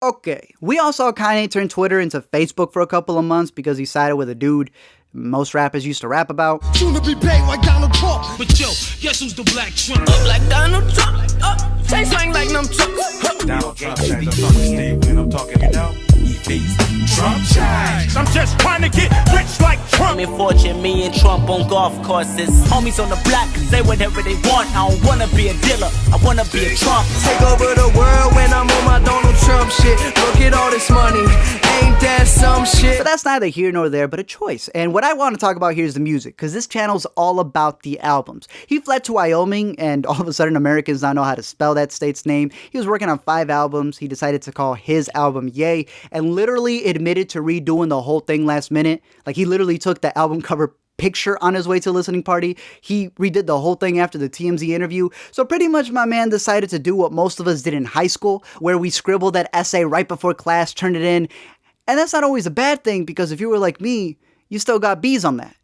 Okay, we all saw Kanye turn Twitter into Facebook for a couple of months because he sided with a dude most rappers used to rap about. Soon to be paid like Donald Trump. But yo, guess who's the black Trump? Up like Donald Trump. Up, say something like them Trump. Donald Trump changed. I'm talking Steve when I'm talking, you know. Trump changed. I'm just trying to get rich like Trump. Me and Fortune, me and Trump on golf courses. Homies on the block, say whatever they want. I don't wanna be a dealer, I wanna be a Trump. Take over the world when I'm on my Donald Trump shit. Look at all this money, ain't that some shit? But that's neither here nor there, but a choice. And what I want to talk about here is the music, because this channel's all about the albums. He fled to Wyoming, and all of a sudden Americans now know how to spell that state's name. He was working on 5 albums. He decided to call his album Yay, and literally admitted to redoing the whole thing last minute. Like, he literally took the album cover picture on his way to a listening party. He redid the whole thing after the TMZ interview. So pretty much my man decided to do what most of us did in high school, where we scribbled that essay right before class, turned it in. And that's not always a bad thing, because if you were like me, you still got B's on that.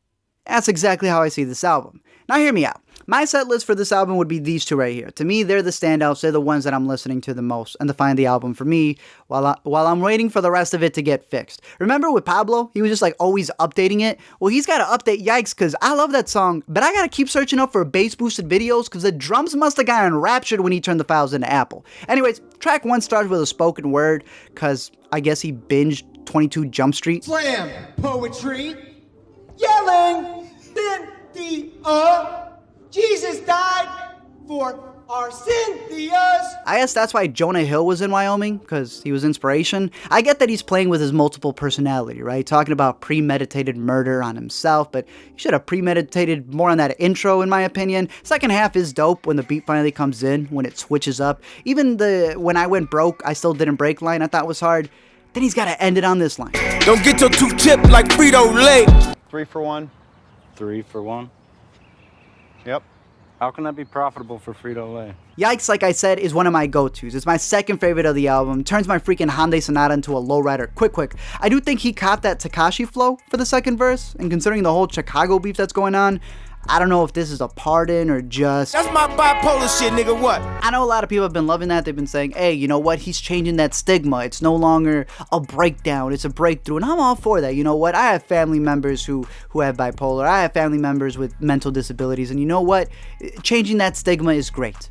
That's exactly how I see this album. Now hear me out. My set list for this album would be these two right here. To me, they're the standouts. They're the ones that I'm listening to the most and define the album for me while I'm waiting for the rest of it to get fixed. Remember with Pablo? He was just like always updating it. Well, he's got to update Yikes because I love that song, but I got to keep searching up for bass boosted videos because the drums must have gotten raptured when he turned the files into Apple. Anyways, track 1 starts with a spoken word because I guess he binged 22 Jump Street. Slam poetry, yelling, Cynthia. Jesus died for our Cynthias. I guess that's why Jonah Hill was in Wyoming, because he was inspiration. I get that he's playing with his multiple personality, right? Talking about premeditated murder on himself, but he should have premeditated more on that intro, in my opinion. Second half is dope when the beat finally comes in, when it switches up. Even the "when I went broke, I still didn't break" line I thought was hard. Then he's got to end it on this line. Don't get your tooth chipped like Frito-Lay. 3 for 1. 3 for 1. Yep. How can that be profitable for Frito-Lay? Yikes, like I said, is one of my go-tos. It's my second favorite of the album. Turns my freaking Hyundai Sonata into a lowrider. Quick. I do think he caught that Tekashi flow for the second verse, and considering the whole Chicago beef that's going on, I don't know if this is a pardon or just... That's my bipolar shit, nigga, what? I know a lot of people have been loving that. They've been saying, hey, you know what? He's changing that stigma. It's no longer a breakdown. It's a breakthrough. And I'm all for that. You know what? I have family members who have bipolar. I have family members with mental disabilities. And you know what? Changing that stigma is great.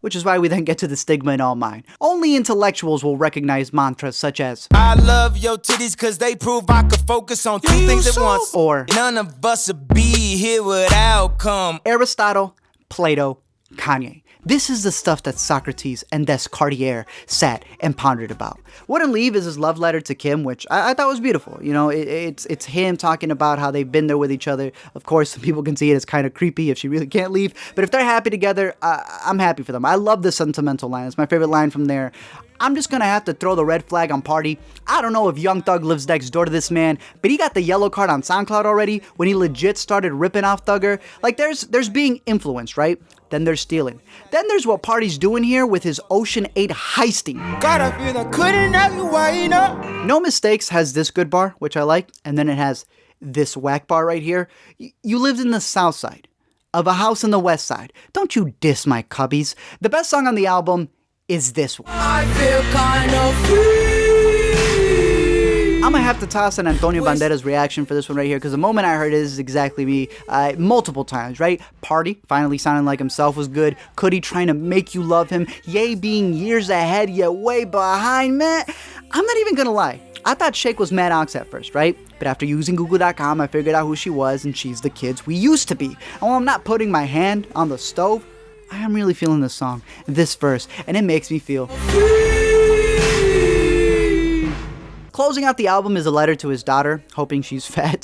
Which is why we then get to the stigma in all mine. Only intellectuals will recognize mantras such as I love your titties cause they prove I could focus on 2 things at once. Or none of us would be here without come. Aristotle, Plato, Kanye. This is the stuff that Socrates and Descartes sat and pondered about. Wouldn't Leave is his love letter to Kim, which I thought was beautiful. You know, it's him talking about how they've been there with each other. Of course, some people can see it as kind of creepy if she really can't leave. But if they're happy together, I'm happy for them. I love the sentimental line. It's my favorite line from there. I'm just gonna have to throw the red flag on Party. I don't know if Young Thug lives next door to this man, but he got the yellow card on SoundCloud already when he legit started ripping off Thugger. Like, there's being influenced, right? Then there's stealing. Then there's what Party's doing here with his Ocean 8 heisting. Gotta feel I couldn't have you wind up. No Mistakes has this good bar, which I like, and then it has this whack bar right here. You lived in the South Side of a house in the West Side. Don't you diss my cubbies. The best song on the album is this one. I feel kind of free. I'm gonna have to toss in Antonio Banderas' reaction for this one right here, because the moment I heard it, this is exactly me, multiple times, right? Party, finally sounding like himself, was good. Cudi trying to make you love him. Ye being years ahead, yet way behind, man. I'm not even gonna lie. I thought Shake was Mad Ox at first, right? But after using Google.com, I figured out who she was, and she's the kids we used to be. And while I'm not putting my hand on the stove, I am really feeling this song, this verse, and it makes me feel free. Closing out the album is a letter to his daughter, hoping she's fat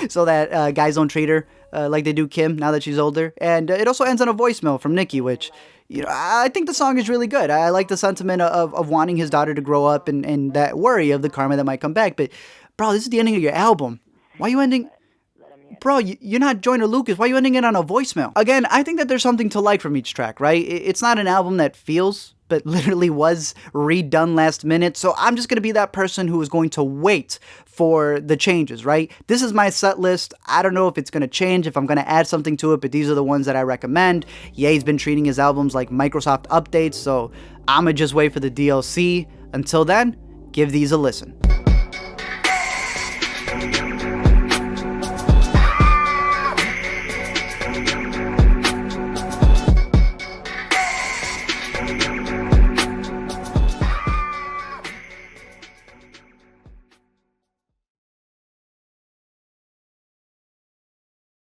so that guys don't treat her like they do Kim now that she's older. And it also ends on a voicemail from Nicki, which, you know, I think the song is really good. I like the sentiment of wanting his daughter to grow up and that worry of the karma that might come back. But, bro, this is the ending of your album. Why are you ending... Bro, you're not Joyner Lucas. Why are you ending it on a voicemail? Again, I think that there's something to like from each track, right? It's not an album that feels, but literally was redone last minute. So I'm just going to be that person who is going to wait for the changes, right? This is my set list. I don't know if it's going to change, if I'm going to add something to it, but these are the ones that I recommend. Ye's been treating his albums like Microsoft updates, so I'm going to just wait for the DLC. Until then, Give these a listen.